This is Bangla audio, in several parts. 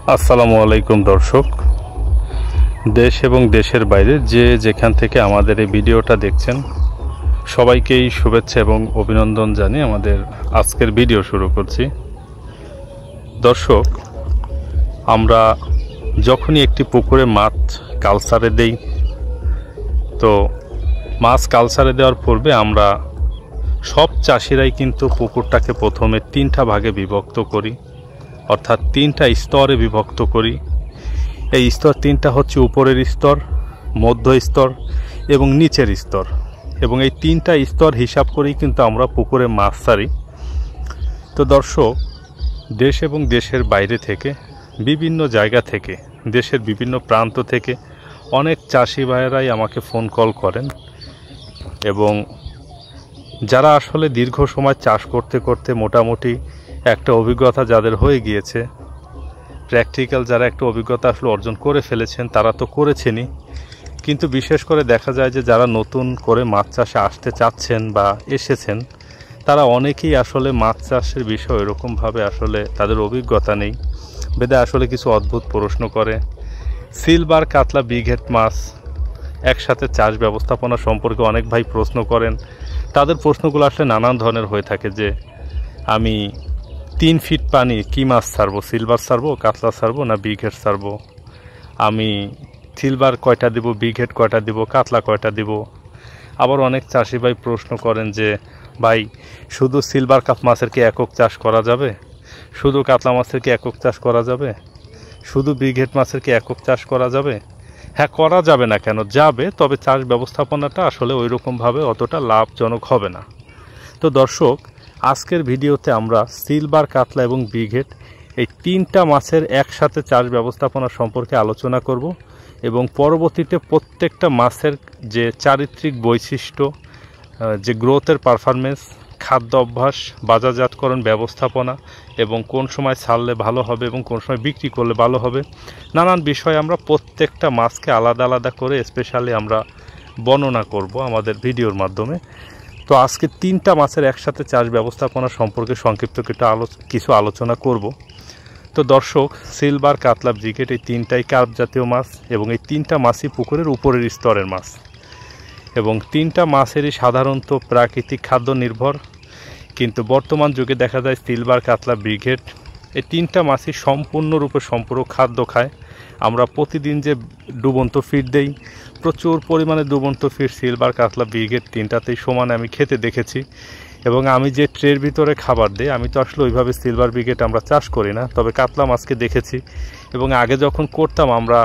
আসসালামু আলাইকুম দর্শক, দেশ এবং দেশের বাইরে যে যেখান থেকে আমাদের এই ভিডিওটা দেখছেন সবাইকেই শুভেচ্ছা এবং অভিনন্দন জানিয়ে আমাদের আজকের ভিডিও শুরু করছি। দর্শক, আমরা যখনই একটি পুকুরে মাছ কালচারে দেই, তো মাছ কালচারে দেওয়ার পূর্বে আমরা সব চাষিরাই কিন্তু পুকুরটাকে প্রথমে 3টা ভাগে বিভক্ত করি, অর্থাৎ 3টা স্তরে বিভক্ত করি। এই স্তর 3টা হচ্ছে উপরের স্তর, মধ্য স্তর এবং নিচের স্তর, এবং এই 3টা স্তর হিসাব করেই কিন্তু আমরা পুকুরে মাছ ছাড়ি। তো দর্শক, দেশ এবং দেশের বাইরে থেকে বিভিন্ন জায়গা থেকে, দেশের বিভিন্ন প্রান্ত থেকে অনেক চাষি ভাইয়েরাই আমাকে ফোন কল করেন, এবং যারা আসলে দীর্ঘ সময় চাষ করতে করতে মোটামুটি একটা অভিজ্ঞতা যাদের হয়ে গিয়েছে, প্র্যাকটিক্যাল যারা একটা অভিজ্ঞতা আসলে অর্জন করে ফেলেছেন, তারা তো করেছেনই, কিন্তু বিশেষ করে দেখা যায় যে যারা নতুন করে মাছ চাষে আসতে চাচ্ছেন বা এসেছেন, তারা অনেকেই আসলে মাছ চাষের বিষয়ে এরকমভাবে আসলে তাদের অভিজ্ঞতা নেই, বেদে আসলে কিছু অদ্ভুত প্রশ্ন করে। সিলভার কাতলা বিঘেট মাছ একসাথে চাষ ব্যবস্থাপনা সম্পর্কে অনেক ভাই প্রশ্ন করেন। তাদের প্রশ্নগুলো আসলে নানান ধরনের হয়ে থাকে, যে আমি 3 ফিট পানি কী মাছ ছাড়বো, সিলভার ছাড়বো, কাতলা ছাড়বো না বিঘেট ছাড়বো, আমি সিলভার কয়টা দিব, বিঘেট কয়টা দিব, কাতলা কয়টা দিব। আবার অনেক চাষি ভাই প্রশ্ন করেন যে ভাই, শুধু সিলভার কাপ মাছের কি একক চাষ করা যাবে, শুধু কাতলা মাছের কি একক চাষ করা যাবে, শুধু বিঘেট মাছের কি একক চাষ করা যাবে? হ্যাঁ, করা যাবে না কেন, যাবে, তবে চাষ ব্যবস্থাপনাটা আসলে ওই রকমভাবে অতটা লাভজনক হবে না। তো দর্শক, আজকের ভিডিওতে আমরা সিলভার, কাতলা এবং বিঘেট এই 3টা মাছের একসাথে চাষ ব্যবস্থাপনা সম্পর্কে আলোচনা করব, এবং পরবর্তীতে প্রত্যেকটা মাছের যে চারিত্রিক বৈশিষ্ট্য, যে গ্রোথের পারফরমেন্স, খাদ্য অভ্যাস, বাজারজাতকরণ ব্যবস্থাপনা, এবং কোন সময় ছাড়লে ভালো হবে এবং কোন সময় বিক্রি করলে ভালো হবে, নানান বিষয় আমরা প্রত্যেকটা মাছকে আলাদা আলাদা করে স্পেশালি আমরা বর্ণনা করব আমাদের ভিডিওর মাধ্যমে। তো আজকে 3টা মাছের একসাথে চাষ ব্যবস্থাপনা সম্পর্কে সংক্ষিপ্ত কিছু আলোচনা করব। তো দর্শক, সিলভার, কাতলা, ব্রিগেড এই 3টাই কার্প জাতীয় মাছ, এবং এই 3টা মাছই পুকুরের উপরের স্তরের মাছ, এবং 3টা মাছেরই সাধারণত প্রাকৃতিক খাদ্য নির্ভর। কিন্তু বর্তমান যুগে দেখা যায় সিলভার, কাতলা, ব্রিগেড এই 3টা মাছই সম্পূর্ণরূপে সম্পূরক খাদ্য খায়। আমরা প্রতিদিন যে ডুবন্ত ফিড দেই, প্রচুর পরিমাণে ডুবন্ত ফিড সিলভার, কাতলা, ব্রিগেড 3টাতেই সমানে আমি খেতে দেখেছি। এবং আমি যে ট্রের ভিতরে খাবার দিই, আমি তো আসলে ওইভাবে সিলভার, ব্রিগেড আমরা চাষ করি না, তবে কাতলা মাছকে দেখেছি। এবং আগে যখন করতাম, আমরা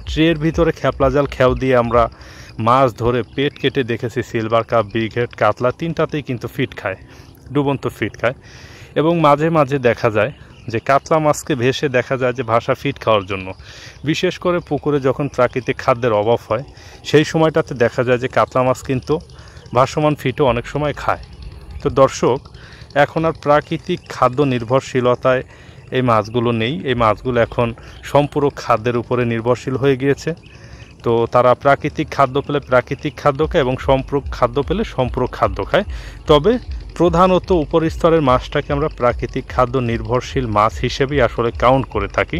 ট্রের ভিতরে খেপলা জাল খেও দিয়ে আমরা মাছ ধরে পেট কেটে দেখেছি সিলভার কাপ, ব্রিগেড, কাতলা 3টাতেই কিন্তু ফিড খায়, ডুবন্ত ফিড খায়। এবং মাঝে মাঝে দেখা যায় যে কাতলা মাছকে ভেসে দেখা যায় যে ভাসা ফিড খাওয়ার জন্য, বিশেষ করে পুকুরে যখন প্রাকৃতিক খাদ্যের অভাব হয়, সেই সময়টাতে দেখা যায় যে কাতলা মাছ কিন্তু ভাসমান ফিডও অনেক সময় খায়। তো দর্শক, এখন আর প্রাকৃতিক খাদ্য নির্ভরশীলতায় এই মাছগুলো নেই, এই মাছগুলো এখন সম্পূরক খাদ্যের উপরে নির্ভরশীল হয়ে গিয়েছে। তো তারা প্রাকৃতিক খাদ্য পেলে প্রাকৃতিক খাদ্য খায়, এবং সম্পূরক খাদ্য পেলে সম্পূরক খাদ্য খায়। তবে প্রধানত উপরস্তরের মাছটাকে আমরা প্রাকৃতিক খাদ্য নির্ভরশীল মাছ হিসেবেই আসলে কাউন্ট করে থাকি।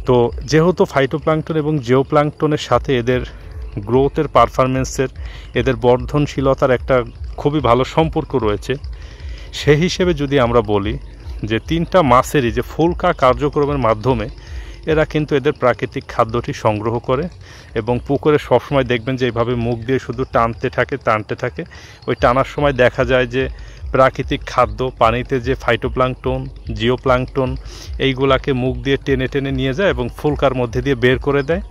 তো যেহেতু ফাইটোপ্লাঙ্কটন এবং জিওপ্লাঙ্কটনের সাথে এদের গ্রোথের পারফরমেন্সের, এদের বর্ধনশীলতার একটা খুবই ভালো সম্পর্ক রয়েছে, সেই হিসেবে যদি আমরা বলি যে 3টা মাছেরই যে ফুলকা কার্যক্রমের মাধ্যমে এরা কিন্তু এদের প্রাকৃতিক খাদ্যটি সংগ্রহ করে, এবং পুকুরে সবসময় দেখবেন যে এইভাবে মুখ দিয়ে শুধু টানতে থাকে। ওই টানার সময় দেখা যায় যে প্রাকৃতিক খাদ্য পানিতে যে ফাইটোপ্লাঙ্কটন, জিওপ্লাঙ্কটন এইগুলাকে মুখ দিয়ে টেনে টেনে নিয়ে যায় এবং ফুলকার মধ্যে দিয়ে বের করে দেয়।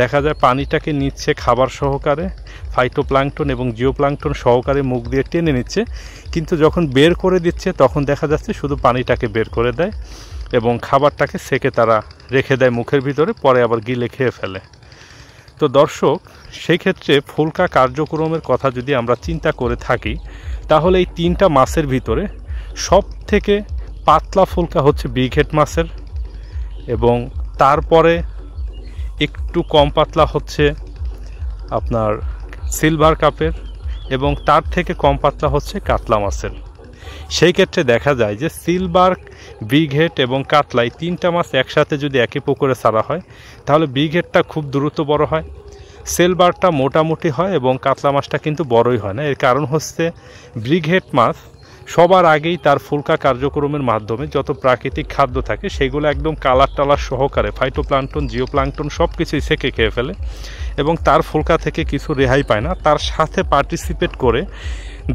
দেখা যায় পানিটাকে নিচ্ছে খাবার সহকারে, ফাইটোপ্লাঙ্কটন এবং জিওপ্লাঙ্কটন সহকারে মুখ দিয়ে টেনে নিচ্ছে, কিন্তু যখন বের করে দিচ্ছে তখন দেখা যাচ্ছে শুধু পানিটাকে বের করে দেয় এবং খাবারটাকে সেকে তারা রেখে দেয় মুখের ভিতরে, পরে আবার গিলে খেয়ে ফেলে। তো দর্শক, সেই ক্ষেত্রে ফুলকা কার্যক্রমের কথা যদি আমরা চিন্তা করে থাকি, তাহলে এই 3টা মাছের ভিতরে সব থেকে পাতলা ফুলকা হচ্ছে বিঘেট মাছের, এবং তারপরে একটু কম পাতলা হচ্ছে আপনার সিলভার কাপের, এবং তার থেকে কম পাতলা হচ্ছে কাতলা মাছের। সেই ক্ষেত্রে দেখা যায় যে সিলভার, বিঘেট এবং কাতলা এই 3টা মাছ একসাথে যদি একই পুকুরে ছাড়া হয় তাহলে বিঘেটটা খুব দ্রুত বড় হয়, সিলভারটা মোটামুটি হয় এবং কাতলা মাছটা কিন্তু বড়ই হয় না। এর কারণ হচ্ছে ব্রিগেড মাছ সবার আগেই তার ফুলকা কার্যক্রমের মাধ্যমে যত প্রাকৃতিক খাদ্য থাকে সেগুলো একদম কালার টালার সহকারে ফাইটোপ্লাঙ্কটন, জিওপ্লাঙ্কটন সব কিছুই সেকে খেয়ে ফেলে এবং তার ফুলকা থেকে কিছু রেহাই পায় না। তার সাথে পার্টিসিপেট করে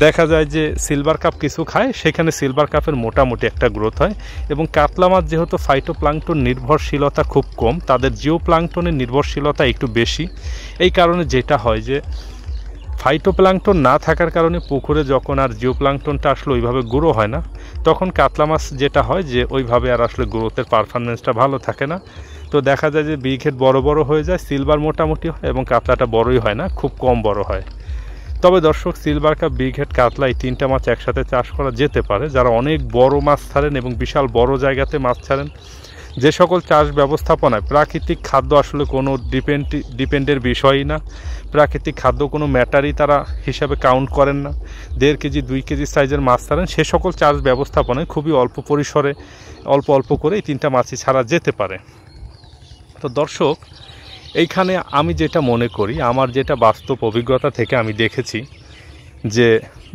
দেখা যায় যে সিলভার কাপ কিছু খায়, সেখানে সিলভার কাপের মোটামুটি একটা গ্রোথ হয়। এবং কাতলা মাছ যেহেতু ফাইটোপ্লাঙ্কটন নির্ভরশীলতা খুব কম, তাদের জিওপ্লাঙ্কটনের নির্ভরশীলতা একটু বেশি। এই কারণে যেটা হয় যে ফাইটোপ্লাঙ্কটন না থাকার কারণে পুকুরে যখন আর জিওপ্লাঙ্কটনটা আসলে ওইভাবে গ্রো হয় না, তখন কাতলা মাছ যেটা হয় যে ওইভাবে আর আসলে গ্রোথের পারফরমেন্সটা ভালো থাকে না। তো দেখা যায় যে বিঘেট বড় বড় হয়ে যায়, সিলভার মোটামুটি হয় এবং কাতলাটা বড়ই হয় না, খুব কম বড় হয়। তবে দর্শক, সিলভার কাপ, বিঘেট, কাতলা এই 3টা মাছ একসাথে চাষ করা যেতে পারে যারা অনেক বড় মাছ ছাড়েন এবং বিশাল বড় জায়গাতে মাছ ছাড়েন। যে সকল চাষ ব্যবস্থাপনায় প্রাকৃতিক খাদ্য আসলে কোনো ডিপেন্ডের বিষয়ই না, প্রাকৃতিক খাদ্য কোনো ম্যাটারই তারা হিসাবে কাউন্ট করেন না, 1.5 কেজি 2 কেজি সাইজের মাছ ছাড়েন, সে সকল চাষ ব্যবস্থাপনায় খুবই অল্প পরিসরে অল্প অল্প করে এই 3টা মাছই ছাড়া যেতে পারে। তো দর্শক, এইখানে আমি যেটা মনে করি, আমার যেটা বাস্তব অভিজ্ঞতা থেকে আমি দেখেছি যে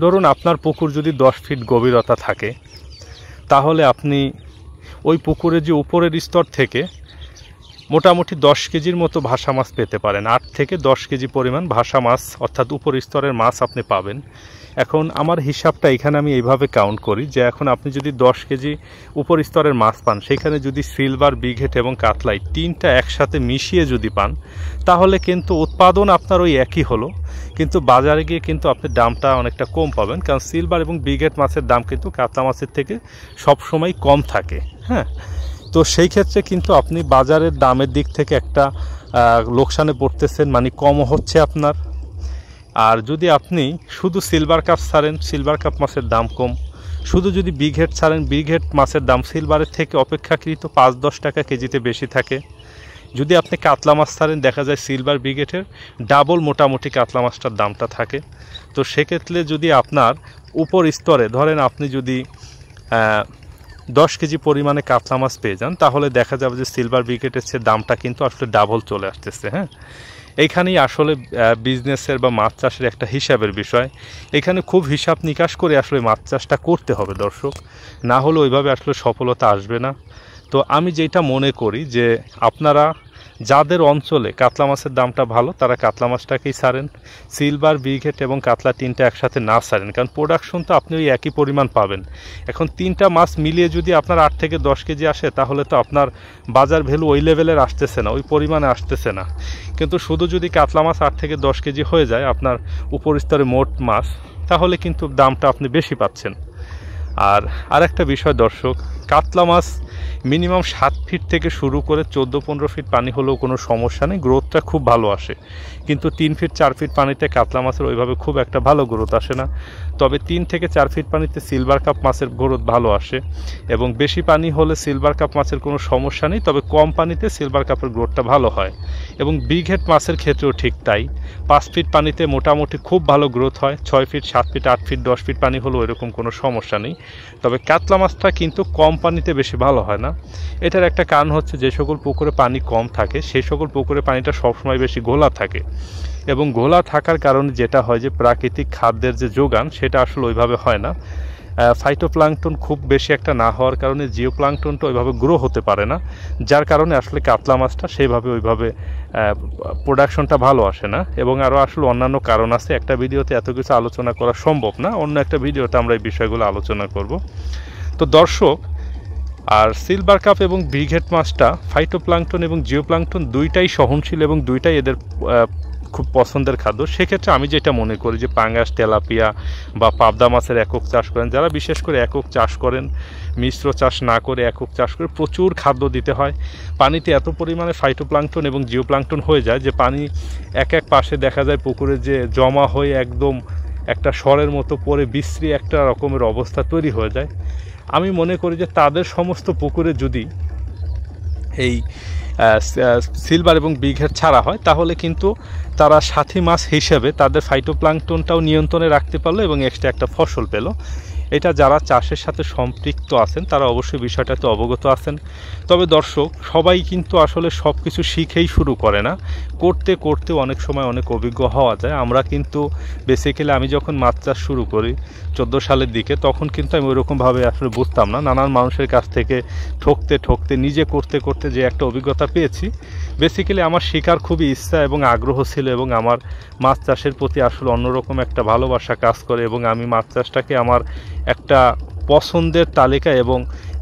ধরুন আপনার পুকুর যদি 10 ফিট গভীরতা থাকে তাহলে আপনি ওই পুকুরে যে উপরের স্তর থেকে মোটামুটি 10 কেজির মতো ভাসা মাছ পেতে পারেন। 8 থেকে 10 কেজি পরিমাণ ভাসা মাছ অর্থাৎ উপর স্তরের মাছ আপনি পাবেন। এখন আমার হিসাবটা এখানে আমি এইভাবে কাউন্ট করি যে এখন আপনি যদি 10 কেজি উপর স্তরের মাছ পান, সেখানে যদি সিলভার, বিঘেট এবং কাতলাই 3টা একসাথে মিশিয়ে যদি পান তাহলে কিন্তু উৎপাদন আপনার ওই একই হলো, কিন্তু বাজারে গিয়ে কিন্তু আপনি দামটা অনেকটা কম পাবেন, কারণ সিলভার এবং বিঘেট মাছের দাম কিন্তু কাতলা মাছের থেকে সবসময় কম থাকে। হ্যাঁ, তো সেই ক্ষেত্রে কিন্তু আপনি বাজারের দামের দিক থেকে একটা লোকসানে পড়তেছেন, মানে কম হচ্ছে আপনার। আর যদি আপনি শুধু সিলভার কাপ ছাড়েন, সিলভার কাপ মাছের দাম কম, শুধু যদি বিঘেট ছাড়েন, বিঘেট মাছের দাম সিলভারের থেকে অপেক্ষাকৃত 5-10 টাকা কেজিতে বেশি থাকে। যদি আপনি কাতলা মাছ ছাড়েন দেখা যায় সিলভার, বিঘেটের ডাবল মোটামুটি কাতলা মাছটার দামটা থাকে। তো সেক্ষেত্রে যদি আপনার উপর স্তরে ধরেন আপনি যদি 10 কেজি পরিমাণে কাতলা মাছ পেয়ে যান তাহলে দেখা যাবে যে সিলভার, বিঘেটের চেয়ে দামটা কিন্তু আসলে ডাবল চলে আসতেছে। হ্যাঁ, এইখানেই আসলে বিজনেসের বা মাছ চাষের একটা হিসাবের বিষয়। এখানে খুব হিসাব নিকাশ করে আসলে মাছ চাষটা করতে হবে দর্শক, না হলে ওইভাবে আসলে সফলতা আসবে না। তো আমি যেটা মনে করি যে আপনারা যাদের অঞ্চলে কাতলা মাছের দামটা ভালো তারা কাতলা মাছটাকেই ছাড়েন, সিলভার, বিঘেট এবং কাতলা 3টা একসাথে না ছাড়েন, কারণ প্রোডাকশন তো আপনি ওই একই পরিমাণ পাবেন। এখন 3টা মাছ মিলিয়ে যদি আপনার 8 থেকে 10 কেজি আসে তাহলে তো আপনার বাজার ভ্যালু ওই লেভেলের আসতেছে না, ওই পরিমাণে আসতেছে না। কিন্তু শুধু যদি কাতলা মাছ 8 থেকে 10 কেজি হয়ে যায় আপনার উপর স্তরে মোট মাছ, তাহলে কিন্তু দামটা আপনি বেশি পাচ্ছেন। আর আরেকটা বিষয় দর্শক, কাতলা মাছ মিনিমাম 7 ফিট থেকে শুরু করে 14-15 ফিট পানি হলেও কোনো সমস্যা নেই, গ্রোথটা খুব ভালো আসে। কিন্তু 3 ফিট 4 ফিট পানিতে কাতলা মাছের ওইভাবে খুব একটা ভালো গ্রোথ আসে না। তবে 3 থেকে 4 ফিট পানিতে সিলভার কাপ মাছের গ্রোথ ভালো আসে এবং বেশি পানি হলে সিলভার কাপ মাছের কোনো সমস্যা নেই, তবে কম পানিতে সিলভার কাপের গ্রোথটা ভালো হয়। এবং বিঘেট মাছের ক্ষেত্রেও ঠিক তাই, 5 ফিট পানিতে মোটামুটি খুব ভালো গ্রোথ হয়, 6 ফিট 7 ফিট 8 ফিট 10 ফিট পানি হলেও এরকম কোনো সমস্যা নেই। তবে কাতলা মাছটা কিন্তু কম পানিতে বেশি ভালো হয় না। এটার একটা কারণ হচ্ছে যে সকল পুকুরে পানি কম থাকে সেই সকল পুকুরে পানিটা সবসময় বেশি ঘোলা থাকে, এবং ঘোলা থাকার কারণে যেটা হয় যে প্রাকৃতিক খাদ্যের যে যোগান সেটা আসলে ওইভাবে হয় না। ফাইটোপ্লাঙ্কটন খুব বেশি একটা না হওয়ার কারণে জিওপ্লাঙ্কটনটা ওইভাবে গ্রো হতে পারে না, যার কারণে আসলে কাতলা মাছটা সেইভাবে ওইভাবে প্রোডাকশনটা ভালো আসে না। এবং আরও আসলে অন্যান্য কারণ আছে, একটা ভিডিওতে এত কিছু আলোচনা করা সম্ভব না, অন্য একটা ভিডিওতে আমরা এই বিষয়গুলো আলোচনা করব। তো দর্শক, আর সিলভার কাপ এবং বিঘেট মাছটা ফাইটোপ্লাঙ্কটন এবং জিওপ্লাঙ্কটন দুইটাই সহনশীল এবং দুইটাই এদের খুব পছন্দের খাদ্য। সেক্ষেত্রে আমি যেটা মনে করি যে পাঙ্গাস, তেলাপিয়া বা পাবদা মাছের একক চাষ করেন, যারা বিশেষ করে একক চাষ করেন, মিশ্র চাষ না করে একক চাষ করে প্রচুর খাদ্য দিতে হয়। পানিতে এত পরিমাণে ফাইটোপ্লাঙ্কটন এবং জিওপ্লাঙ্কটন হয়ে যায় যে পানি এক এক পাশে দেখা যায় পুকুরে যে জমা হয়ে একদম একটা স্বরের মতো পরে বিশ্রী একটা রকমের অবস্থা তৈরি হয়ে যায়। আমি মনে করি যে তাদের সমস্ত পুকুরে যদি এই সিলভার এবং বিঘেট ছাড়া হয় তাহলে কিন্তু তারা সাথী মাছ হিসেবে তাদের ফাইটোপ্লাঙ্কটনটাও নিয়ন্ত্রণে রাখতে পারলো এবং এক্সট্রা একটা ফসল পেল। এটা যারা চাষের সাথে সম্পৃক্ত আছেন তারা অবশ্যই বিষয়টাতে অবগত আছেন। তবে দর্শক, সবাই কিন্তু আসলে সব কিছু শিখেই শুরু করে না, করতে করতে অনেক সময় অনেক অভিজ্ঞ হওয়া যায়। আমরা কিন্তু বেসিক্যালি আমি যখন মাছ চাষ শুরু করি 14 সালের দিকে, তখন কিন্তু আমি ওইরকমভাবে আসলে বুঝতাম না। নানান মানুষের কাছ থেকে ঠকতে ঠকতে নিজে করতে করতে যে একটা অভিজ্ঞতা পেয়েছি, বেসিক্যালি আমার শেখার খুবই ইচ্ছা এবং আগ্রহ ছিল, এবং আমার মাছ চাষের প্রতি আসলে অন্যরকম একটা ভালোবাসা কাজ করে, এবং আমি মাছ চাষটাকে আমার একটা পছন্দের তালিকা এবং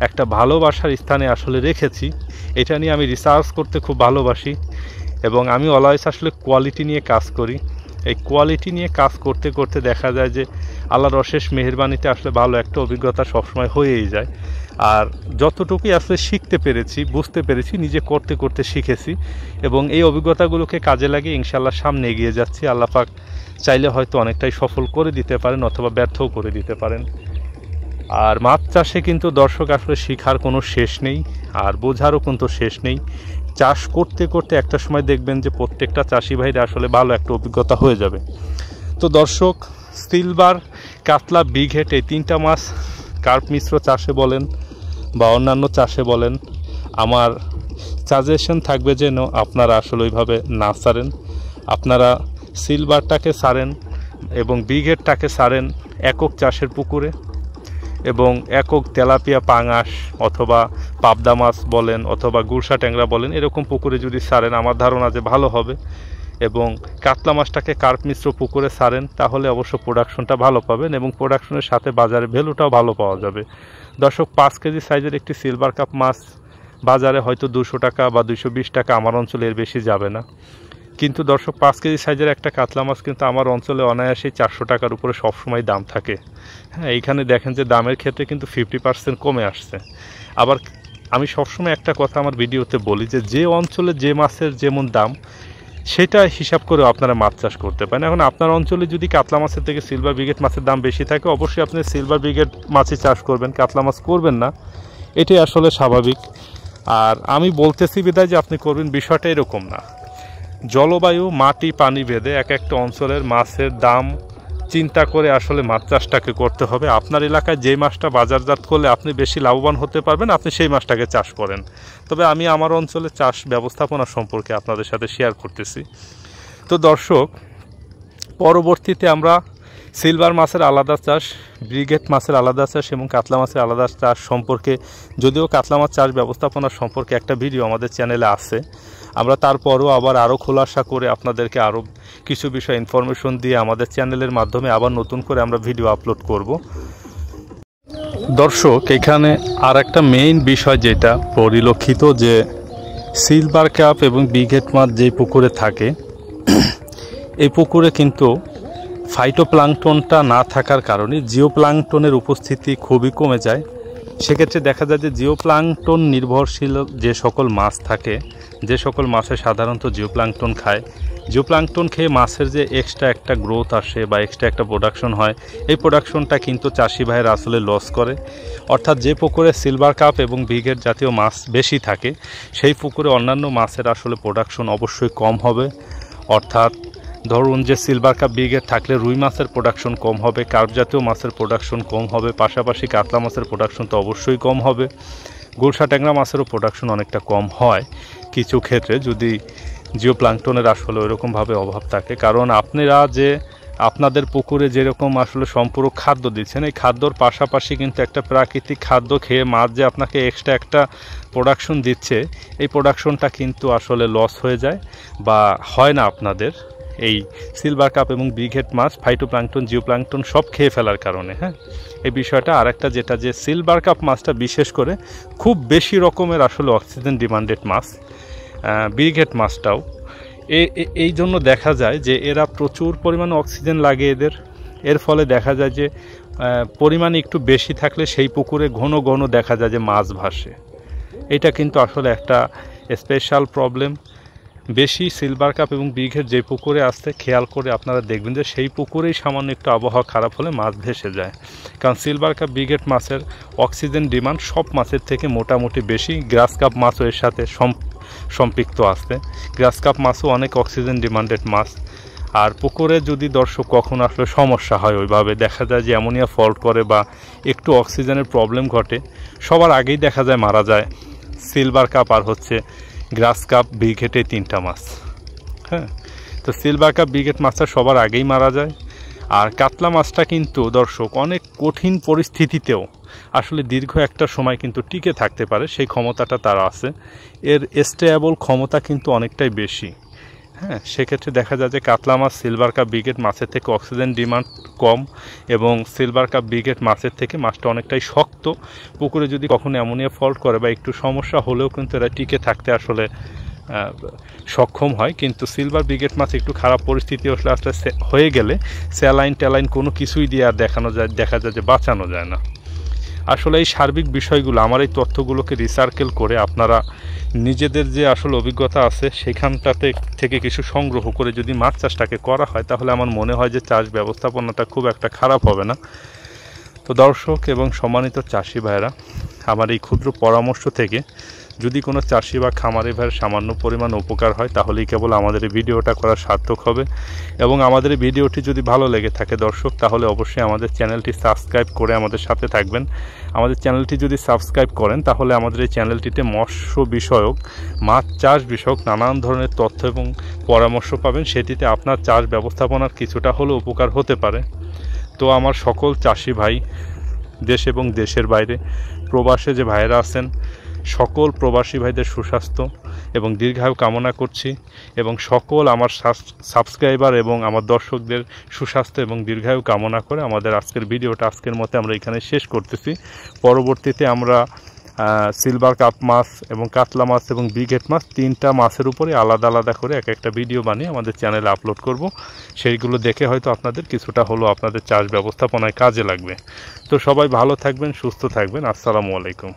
একটা ভালোবাসার স্থানে আসলে রেখেছি। এটা নিয়ে আমি রিসার্চ করতে খুব ভালোবাসি, এবং আমি অলওয়েজ আসলে কোয়ালিটি নিয়ে কাজ করি। এই কোয়ালিটি নিয়ে কাজ করতে করতে দেখা যায় যে আল্লাহর অশেষ মেহেরবানিতে আসলে ভালো একটা অভিজ্ঞতা সবসময় হয়েই যায়। আর যতটুকুই আসলে শিখতে পেরেছি, বুঝতে পেরেছি, নিজে করতে করতে শিখেছি, এবং এই অভিজ্ঞতাগুলোকে কাজে লাগিয়ে ইনশাআল্লাহ সামনে এগিয়ে যাচ্ছি। আল্লাহ পাক চাইলে হয়তো অনেকটাই সফল করে দিতে পারেন, অথবা ব্যর্থও করে দিতে পারেন। আর মাছ চাষে কিন্তু দর্শক আসলে শেখার কোনো শেষ নেই, আর বোঝারও কিন্তু শেষ নেই। চাষ করতে করতে একটা সময় দেখবেন যে প্রত্যেকটা চাষি ভাইরা আসলে ভালো একটা অভিজ্ঞতা হয়ে যাবে। তো দর্শক, সিলভার, কাতলা, বিঘেট এই 3টা মাছ কার্প মিশ্র চাষে বলেন বা অন্যান্য চাষে বলেন, আমার সাজেশন থাকবে যেন আপনারা আসলে ওইভাবে না ছাড়েন। আপনারা সিলভারটাকে ছাড়েন এবং বিঘেটটাকে ছাড়েন একক চাষের পুকুরে, এবং একক তেলাপিয়া, পাঙাশ অথবা পাবদা মাছ বলেন অথবা গুলশা ট্যাংরা বলেন, এরকম পুকুরে যদি ছাড়েন আমার ধারণা যে ভালো হবে। এবং কাতলা মাছটাকে কার্প মিশ্র পুকুরে ছাড়েন, তাহলে অবশ্য প্রোডাকশনটা ভালো পাবেন, এবং প্রোডাকশনের সাথে বাজারে ভ্যালুটাও ভালো পাওয়া যাবে। দর্শক, 5 কেজি সাইজের একটি সিলভার কাপ মাছ বাজারে হয়তো 200 টাকা বা 220 টাকা, আমার অঞ্চলে এর বেশি যাবে না। কিন্তু দর্শক, 5 কেজি সাইজের একটা কাতলা মাছ কিন্তু আমার অঞ্চলে অনায়াসেই 400 টাকার উপরে সবসময় দাম থাকে। হ্যাঁ, এইখানে দেখেন যে দামের ক্ষেত্রে কিন্তু 50% কমে আসছে। আবার আমি সবসময় একটা কথা আমার ভিডিওতে বলি যে অঞ্চলে যে মাছের যেমন দাম, সেটা হিসাব করে আপনারা মাছ চাষ করতে পারেন। এখন আপনার অঞ্চলে যদি কাতলা মাছের থেকে সিলভার ব্রিগেড মাছের দাম বেশি থাকে, অবশ্যই আপনি সিলভার ব্রিগেড মাছই চাষ করবেন, কাতলা মাছ করবেন না, এটাই আসলে স্বাভাবিক। আর আমি বলতেছি বিদায় যে আপনি করবেন, বিষয়টা এরকম না। জলবায়ু, মাটি, পানি ভেদে এক একটা অঞ্চলের মাছের দাম চিন্তা করে আসলে মাছ চাষটাকে করতে হবে। আপনার এলাকায় যেই মাছটা বাজারজাত করলে আপনি বেশি লাভবান হতে পারবেন, আপনি সেই মাছটাকে চাষ করেন। তবে আমি আমার অঞ্চলে চাষ ব্যবস্থাপনা সম্পর্কে আপনাদের সাথে শেয়ার করতেছি। তো দর্শক, পরবর্তীতে আমরা সিলভার মাছের আলাদা চাষ, ব্রিগেড মাছের আলাদা চাষ এবং কাতলা মাছের আলাদা চাষ সম্পর্কে, যদিও কাতলা মাছ চাষ ব্যবস্থাপনা সম্পর্কে একটা ভিডিও আমাদের চ্যানেলে আছে, আমরা তারপরও আরও খোলাসা করে আপনাদেরকে আরও কিছু বিষয় ইনফরমেশন দিয়ে আমাদের চ্যানেলের মাধ্যমে আবার নতুন করে আমরা ভিডিও আপলোড করব। দর্শক, এখানে আর একটা মেইন বিষয় যেটা পরিলক্ষিত, যে সিলভার কাপ এবং ব্রিগেড মাছ যেই পুকুরে থাকে, এই পুকুরে কিন্তু ফাইটোপ্লাঙ্কটনটা না থাকার কারণে জিওপ্লাঙ্কটনের উপস্থিতি খুবই কমে যায়। সেক্ষেত্রে দেখা যায় যে জিওপ্লাঙ্কটন নির্ভরশীল যে সকল মাছ থাকে, যে সকল মাছে সাধারণত জিওপ্লাঙ্কটন খায়, জিওপ্লাঙ্কটন খেয়ে মাছের যে এক্সট্রা একটা গ্রোথ আসে বা এক্সট্রা একটা প্রোডাকশন হয়, এই প্রোডাকশনটা কিন্তু চাষি ভাইয়ের আসলে লস করে। অর্থাৎ যে পুকুরে সিলভার কাপ এবং ব্রিগেড জাতীয় মাছ বেশি থাকে, সেই পুকুরে অন্যান্য মাছের আসলে প্রোডাকশন অবশ্যই কম হবে। অর্থাৎ ধরুন যে সিলভার কাপ ব্রিগেড থাকলে রুই মাছের প্রোডাকশন কম হবে, কার্প জাতীয় মাছের প্রোডাকশন কম হবে, পাশাপাশি কাতলা মাছের প্রোডাকশন তো অবশ্যই কম হবে। গুলশা ট্যাংরা মাছেরও প্রোডাকশন অনেকটা কম হয় কিছু ক্ষেত্রে, যদি জিওপ্লাঙ্কটনের আসলে ওইরকমভাবে অভাব থাকে। কারণ আপনারা যে আপনাদের পুকুরে যেরকম আসলে সম্পূরক খাদ্য দিচ্ছেন, এই খাদ্যর পাশাপাশি কিন্তু একটা প্রাকৃতিক খাদ্য খেয়ে মাছ যে আপনাকে এক্সট্রা একটা প্রোডাকশন দিচ্ছে, এই প্রোডাকশনটা কিন্তু আসলে লস হয়ে যায় বা হয় না আপনাদের এই সিলভার কাপ এবং ব্রিগেড মাছ ফাইটোপ্লাঙ্কটন, জিওপ্লাঙ্কটন সব খেয়ে ফেলার কারণে। হ্যাঁ, এই বিষয়টা। আর একটা যেটা, যে সিলভার কাপ মাছটা বিশেষ করে খুব বেশি রকমের আসলে অক্সিজেন ডিমান্ডেড মাছ, ব্রিগেড মাছটাও এই জন্য দেখা যায় যে এরা প্রচুর পরিমাণে অক্সিজেন লাগে এর ফলে দেখা যায় যে পরিমাণ একটু বেশি থাকলে সেই পুকুরে ঘন ঘন দেখা যায় যে মাছ ভাসে। এটা কিন্তু আসলে একটা স্পেশাল প্রবলেম। বেশি সিলভার কাপ এবং ব্রিগেড যে পুকুরে আসতে খেয়াল করে আপনারা দেখবেন যে সেই পুকুরেই সামান্য একটু আবহাওয়া খারাপ হলে মাছ ভেসে যায়। কারণ সিলভার কাপ ব্রিগেড মাছের অক্সিজেন ডিমান্ড সব মাছের থেকে মোটামুটি বেশি। গ্রাস কাপ মাছও এর সাথে সম্পৃক্ত আসতে, গ্রাস কাপ মাছও অনেক অক্সিজেন ডিমান্ডেড মাছ। আর পুকুরে যদি দর্শক কখন আসলে সমস্যা হয়, ওইভাবে দেখা যায় যে অ্যামোনিয়া ফল্ট করে বা একটু অক্সিজেনের প্রবলেম ঘটে, সবার আগেই দেখা যায় মারা যায় সিলভার কাপ আর হচ্ছে গ্রাস কাপ, ব্রিগেড, এই 3টা মাছ। হ্যাঁ, তো সিলভার কাপ, ব্রিগেড মাছটা সবার আগেই মারা যায়। আর কাতলা মাছটা কিন্তু দর্শক অনেক কঠিন পরিস্থিতিতেও আসলে দীর্ঘ একটা সময় কিন্তু টিকে থাকতে পারে, সেই ক্ষমতাটা তার আছে। এর স্টেবল ক্ষমতা কিন্তু অনেকটাই বেশি। হ্যাঁ, সেক্ষেত্রে দেখা যায় যে কাতলা মাছ সিলভার কাপ, ব্রিগেড মাছের থেকে অক্সিজেন ডিমান্ড কম, এবং সিলভার কাপ, ব্রিগেড মাছের থেকে মাছটা অনেকটাই শক্ত। পুকুরে যদি কখনো অ্যামোনিয়া ফল্ট করে বা একটু সমস্যা হলেও কিন্তু এরা টিকে থাকতে আসলে সক্ষম হয়। কিন্তু সিলভার, ব্রিগেড মাছ একটু খারাপ পরিস্থিতি আসলে হয়ে গেলে স্যালাইন ট্যালাইন কোনো কিছুই দিয়ে আর দেখা যায় যে বাঁচানো যায় না। আসলে এই সার্বিক বিষয়গুলো, আমার এই তথ্যগুলোকে রিসার্কেল করে আপনারা নিজেদের যে আসলে অভিজ্ঞতা আছে সেখানটাতে থেকে কিছু সংগ্রহ করে যদি মাছ চাষটাকে করা হয়, তাহলে আমার মনে হয় যে চাষ ব্যবস্থাপনাটা খুব একটা খারাপ হবে না। তো দর্শক এবং সম্মানিত চাষি ভাইরা, আমার এই ক্ষুদ্র পরামর্শ থেকে যদি কোনো চাষি বা খামারি ভাইয়ের সামান্য পরিমাণ উপকার হয়, তাহলেই কেবল আমাদের এই ভিডিওটা করা সার্থক হবে। এবং আমাদের এই ভিডিওটি যদি ভালো লেগে থাকে দর্শক, তাহলে অবশ্যই আমাদের চ্যানেলটি সাবস্ক্রাইব করে আমাদের সাথে থাকবেন। আমাদের চ্যানেলটি যদি সাবস্ক্রাইব করেন, তাহলে আমাদের এই চ্যানেলটিতে মৎস্য বিষয়ক, মাছ চাষ বিষয়ক নানান ধরনের তথ্য এবং পরামর্শ পাবেন। সেটিতে আপনার চাষ ব্যবস্থাপনার কিছুটা হলেও উপকার হতে পারে। তো আমার সকল চাষি ভাই, দেশ এবং দেশের বাইরে প্রবাসে যে ভাইয়েরা আছেন, সকল প্রবাসী ভাইদের সুস্বাস্থ্য এবং দীর্ঘায়ু কামনা করছি, এবং সকল আমার সাবস্ক্রাইবার এবং আমার দর্শকদের সুস্বাস্থ্য এবং দীর্ঘায়ু কামনা করে আমাদের আজকের ভিডিওটা আজকের মতো আমরা এখানে শেষ করতেছি। পরবর্তীতে আমরা সিলভার কাপ মাছ এবং কাতলা মাছ এবং ব্রিগেড মাছ 3টা মাছের উপরে আলাদা আলাদা করে একটা ভিডিও বানিয়ে আমাদের চ্যানেলে আপলোড করব। সেইগুলো দেখে হয়তো আপনাদের কিছুটা হলো আপনাদের চাষ ব্যবস্থাপনায় কাজে লাগবে। তো সবাই ভালো থাকবেন, সুস্থ থাকবেন। আসসালামু আলাইকুম।